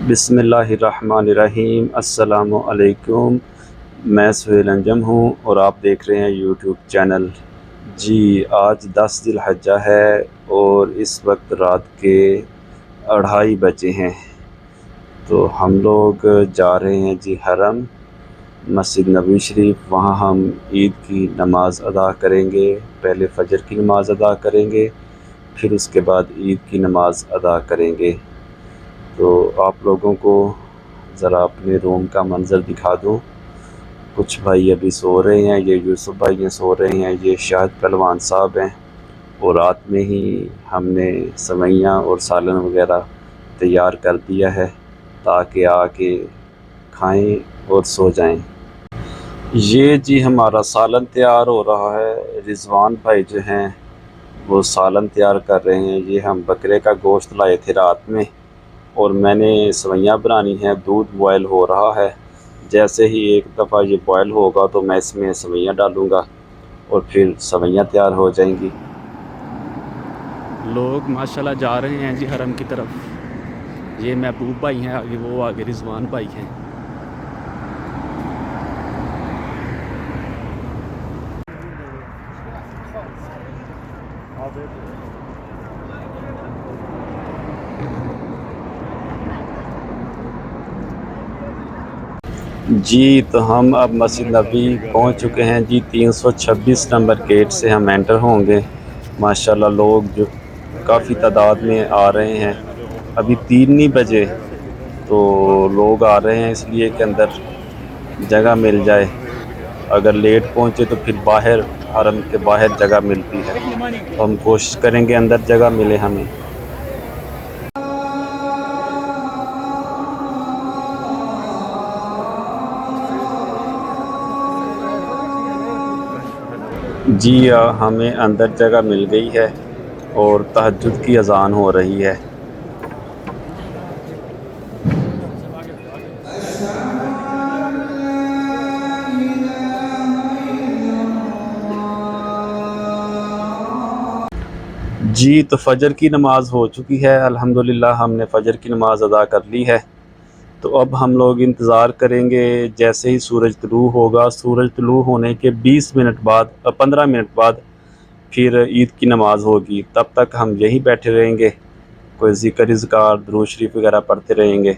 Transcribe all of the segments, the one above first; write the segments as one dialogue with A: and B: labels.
A: बिस्मिल्लाहिर्रहमानिर्रहीम। अस्सलामु अलैकुम। मैं सुहेल अंजम हूँ और आप देख रहे हैं यूट्यूब चैनल। जी, आज 10 ज़िलहज्जा है और इस वक्त रात के 2:30 बजे हैं। तो हम लोग जा रहे हैं जी हरम, मस्जिद नबवी शरीफ। वहाँ हम ईद की नमाज़ अदा करेंगे। पहले फ़जर की नमाज़ अदा करेंगे, फिर उसके बाद ईद की नमाज़ अदा करेंगे। तो आप लोगों को ज़रा अपने रूम का मंज़र दिखा दूँ। कुछ भाई अभी सो रहे हैं, ये यूसुफ भाई हैं सो रहे हैं, ये शाहिद पहलवान साहब हैं। और रात में ही हमने सेवइयाँ और सालन वग़ैरह तैयार कर दिया है ताकि आके खाएं और सो जाएं। ये जी हमारा सालन तैयार हो रहा है। रिज़वान भाई जो हैं वो सालन तैयार कर रहे हैं। ये हम बकरे का गोश्त लाए थे रात में और मैंने सेवइयाँ बनानी हैं। दूध बॉयल हो रहा है। जैसे ही एक दफ़ा ये बॉयल होगा तो मैं इसमें सेवइयाँ डालूँगा और फिर सेवइयाँ तैयार हो जाएंगी। लोग माशाल्लाह जा रहे हैं जी हरम की तरफ। ये महबूब भाई हैं आगे, वो आगे रिज़वान भाई हैं। जी, तो हम अब मस्जिद नबी पहुंच चुके हैं जी। 326 नंबर गेट से हम एंटर होंगे। माशाल्लाह लोग जो काफ़ी तादाद में आ रहे हैं। अभी 3 नहीं बजे तो लोग आ रहे हैं, इसलिए कि अंदर जगह मिल जाए। अगर लेट पहुंचे तो फिर बाहर हरम के बाहर जगह मिलती है, तो हम कोशिश करेंगे अंदर जगह मिले हमें। जी हमें अंदर जगह मिल गई है और तहज्जुद की अज़ान हो रही है। जी, तो फ़जर की नमाज़ हो चुकी है अल्हम्दुलिल्लाह। हमने फ़जर की नमाज़ अदा कर ली है। तो अब हम लोग इंतज़ार करेंगे जैसे ही सूरज तुलू होगा। सूरज तुलू होने के 20 मिनट बाद 15 मिनट बाद फिर ईद की नमाज़ होगी। तब तक हम यहीं बैठे रहेंगे, कोई ज़िक्र इज़कार दुरूद शरीफ वगैरह पढ़ते रहेंगे।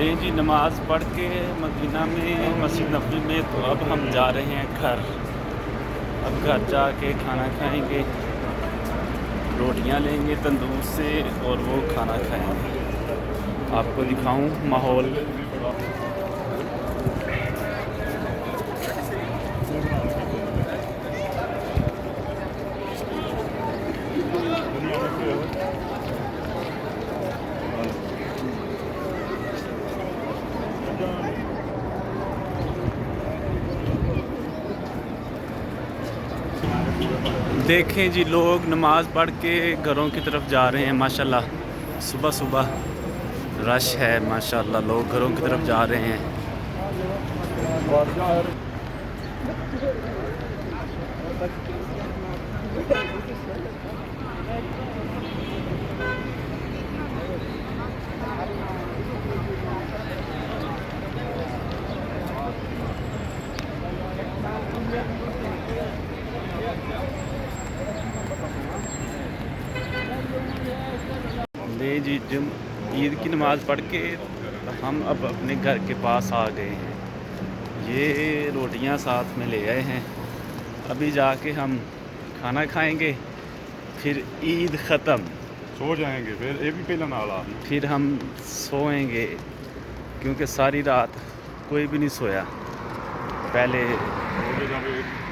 A: लें जी नमाज़ पढ़ के मदीना में मस्जिद नबवी में। तो अब हम जा रहे हैं घर। अब घर जाके खाना खाएंगे, रोटियां लेंगे तंदूर से और वो खाना खाएंगे। आपको दिखाऊं माहौल। देखें जी लोग नमाज़ पढ़ के घरों की तरफ जा रहे हैं। माशाल्लाह सुबह सुबह रश है, माशाल्लाह लोग घरों की तरफ जा रहे हैं। ले जी जम ईद की नमाज़ पढ़ के हम अब अपने घर के पास आ गए हैं। ये रोटियां साथ में ले आए हैं। अभी जाके हम खाना खाएंगे, फिर ईद ख़त्म।
B: सो जाएंगे फिर ये भी पहला नाल आ
A: फिर हम सोएंगे क्योंकि सारी रात कोई भी नहीं सोया। पहले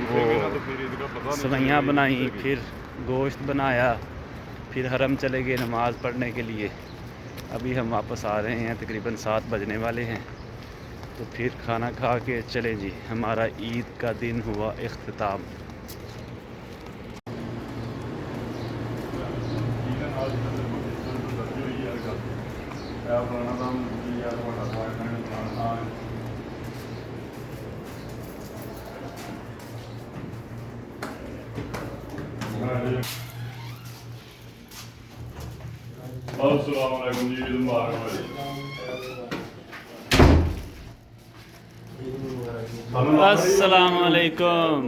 A: वो सवैयाँ बनाई, फिर गोश्त बनाया, फिर हरम चले गए नमाज़ पढ़ने के लिए। अभी हम वापस आ रहे हैं, तकरीबन 7 बजने वाले हैं। तो फिर खाना खा के चले जी, हमारा ईद का दिन हुआ इख्तिताम।
B: अस्सलामुअलैकुम जी, ईद मुबारक
A: अस्सलामुअलैकुम,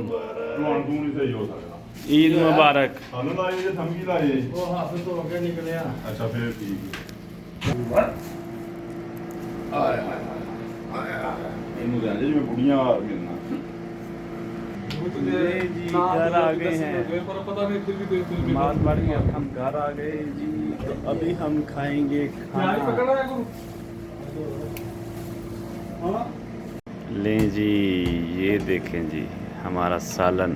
B: सही हो सकता
A: ईद मुबारक।
B: ਸਾਨੂੰ ਲਾਈ ਜੇ ਥੰਮੀ ਲਾਈ
C: ਉਹ ਹੱਥ ਧੋ ਕੇ ਨਿਕਲਿਆ।
B: ਅੱਛਾ ਫਿਰ ਠੀਕ ਆਏ ਹਾਏ ਇਹਨੂੰ ਕਹਿੰਦੇ ਜਿਵੇਂ ਬੁੜੀਆਂ ਮਿਲਣਾ
A: जी घर आ गए हैं,
C: पर पता नहीं फिर भी कोई
A: नमाज पढ़ के अब हम घर आ गए जी। तो अभी हम खाएंगे खाना।
C: पकड़ा है हां
A: लें जी, ये देखें जी हमारा सालन।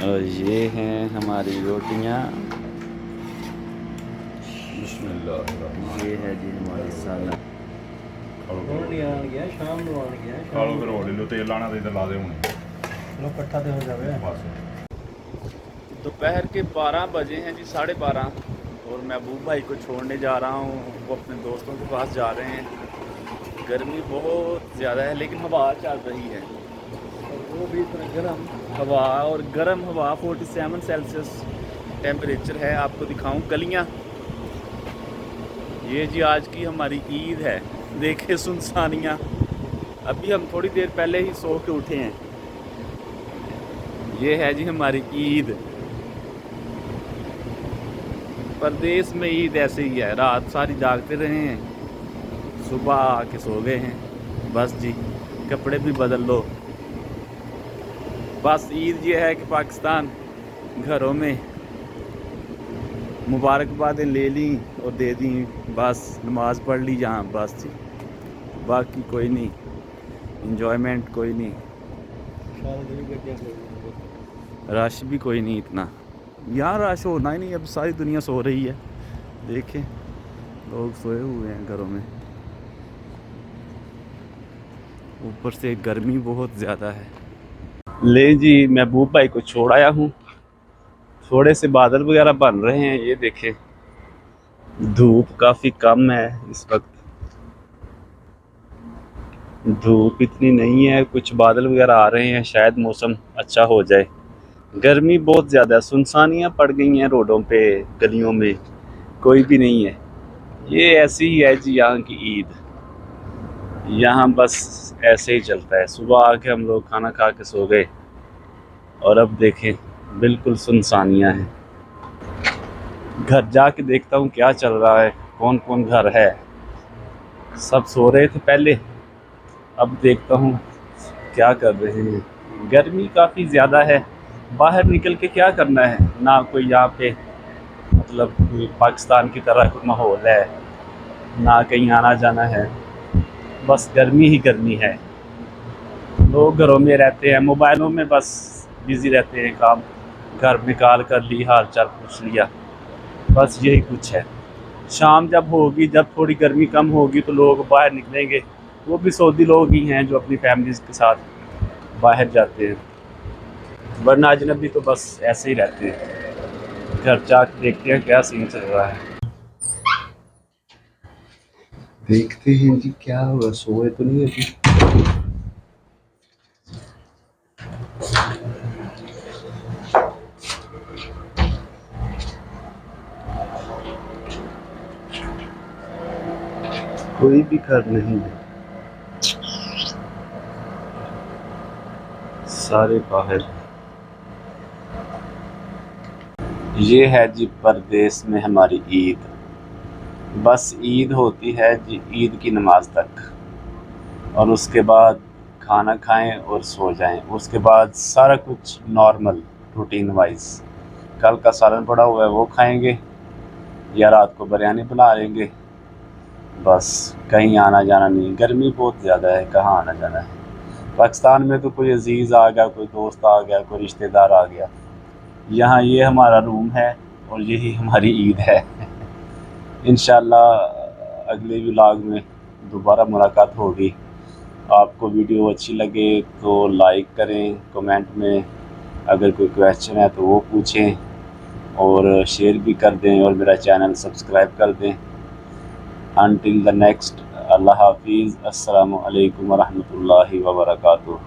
A: और ये हैं हमारी रोटियां।
B: बिस्मिल्लाह
A: ये है जी हमारी सालन।
C: ਹੁਣ ਨਹੀਂ ਆਣ ਗਿਆ ਸ਼ਾਮ ਨੂੰ ਆਣ ਗਿਆ
B: ਖਾਲੋ ਫਿਰ ਹੋਲੀ ਲੋ ਤੇਲ ਲਾਣਾ ਤੇ ਇੱਧਰ ਲਾ ਦੇ ਹੁਣੇ
C: ਚਲੋ ਇਕੱਠਾ ਤੇ ਹੋ ਜਾਵੇ
B: ਬਸ
A: दोपहर के 12 बजे हैं जी, 12:30, और मैं महबूब भाई को छोड़ने जा रहा हूँ। वो अपने दोस्तों के पास जा रहे हैं। गर्मी बहुत ज़्यादा है लेकिन हवा चल रही है,
C: वो भी इतना गर्म
A: हवा और गर्म हवा। 47 सेल्सियस टेम्परेचर है। आपको दिखाऊं गलियाँ। ये जी आज की हमारी ईद है। देखे सुनसानियाँ। अभी हम थोड़ी देर पहले ही सो के उठे हैं। ये है जी हमारी ईद। परदेश में ईद ऐसे ही है, रात सारी जागते रहे हैं, सुबह आके सो गए हैं। बस जी, कपड़े भी बदल लो। बस ईद ये है कि पाकिस्तान घरों में मुबारकबादें ले ली और दे दी, बस नमाज पढ़ ली जहाँ, बस जी, बाकी कोई नहीं, इंजॉयमेंट कोई नहीं, रश भी कोई नहीं इतना। यहाँ रश होना ही नहीं, अब सारी दुनिया सो रही है। देखें लोग सोए हुए हैं घरों में, ऊपर से गर्मी बहुत ज़्यादा है। ले जी, महबूब भाई को छोड़ आया हूँ। थोड़े से बादल वगैरह बन रहे हैं, ये देखें। धूप काफ़ी कम है इस वक्त, धूप इतनी नहीं है, कुछ बादल वगैरह आ रहे हैं, शायद मौसम अच्छा हो जाए। गर्मी बहुत ज़्यादा, सुनसानियाँ पड़ गई हैं रोडों पे, गलियों में कोई भी नहीं है। ये ऐसी ही है जी यहाँ की ईद। यहाँ बस ऐसे ही चलता है। सुबह आके हम लोग खाना खा के सो गए और अब देखें बिल्कुल सुनसानियाँ हैं। घर जाके देखता हूँ क्या चल रहा है, कौन कौन घर है। सब सो रहे थे पहले, अब देखता हूँ क्या कर रहे हैं। गर्मी काफ़ी ज़्यादा है, बाहर निकल के क्या करना है। ना कोई यहाँ पे मतलब पाकिस्तान की तरह कोई माहौल है, ना कहीं आना जाना है, बस गर्मी ही गर्मी है। लोग घरों में रहते हैं, मोबाइलों में बस बिज़ी रहते हैं, काम घर में कॉल कर ली, हाल चाल पूछ लिया, बस यही कुछ है। शाम जब होगी, जब थोड़ी गर्मी कम होगी तो लोग बाहर निकलेंगे। वो भी सऊदी लोग ही हैं जो अपनी फैमिलीज़ के साथ बाहर जाते हैं, वरना अजनबी तो बस ऐसे ही रहते हैं। घर जाके देखते हैं क्या सीन चल रहा है। देखते हैं जी क्या हुआ, सोए तो नहीं अभी। कोई भी घर नहीं है, सारे बाहर। ये है जी परदेश में हमारी ईद। बस ईद होती है जी ईद की नमाज तक, और उसके बाद खाना खाएं और सो जाएं। उसके बाद सारा कुछ नॉर्मल रूटीन वाइज। कल का सालन पड़ा हुआ है वो खाएंगे या रात को बिरयानी बना लेंगे। बस कहीं आना जाना नहीं, गर्मी बहुत ज़्यादा है, कहाँ आना जाना है। पाकिस्तान में तो कोई अजीज़ आ गया, कोई दोस्त आ गया, कोई रिश्तेदार आ गया। यहाँ ये हमारा रूम है और यही हमारी ईद है। इंशाल्लाह अगले व्लॉग में दोबारा मुलाकात होगी। आपको वीडियो अच्छी लगे तो लाइक करें, कमेंट में अगर कोई क्वेश्चन है तो वो पूछें और शेयर भी कर दें और मेरा चैनल सब्सक्राइब कर दें। अनटिल द नेक्स्ट, अल्लाह हाफिज़, अस्सलामु अलैकुम व रहमतुल्लाहि व बरकातुहू।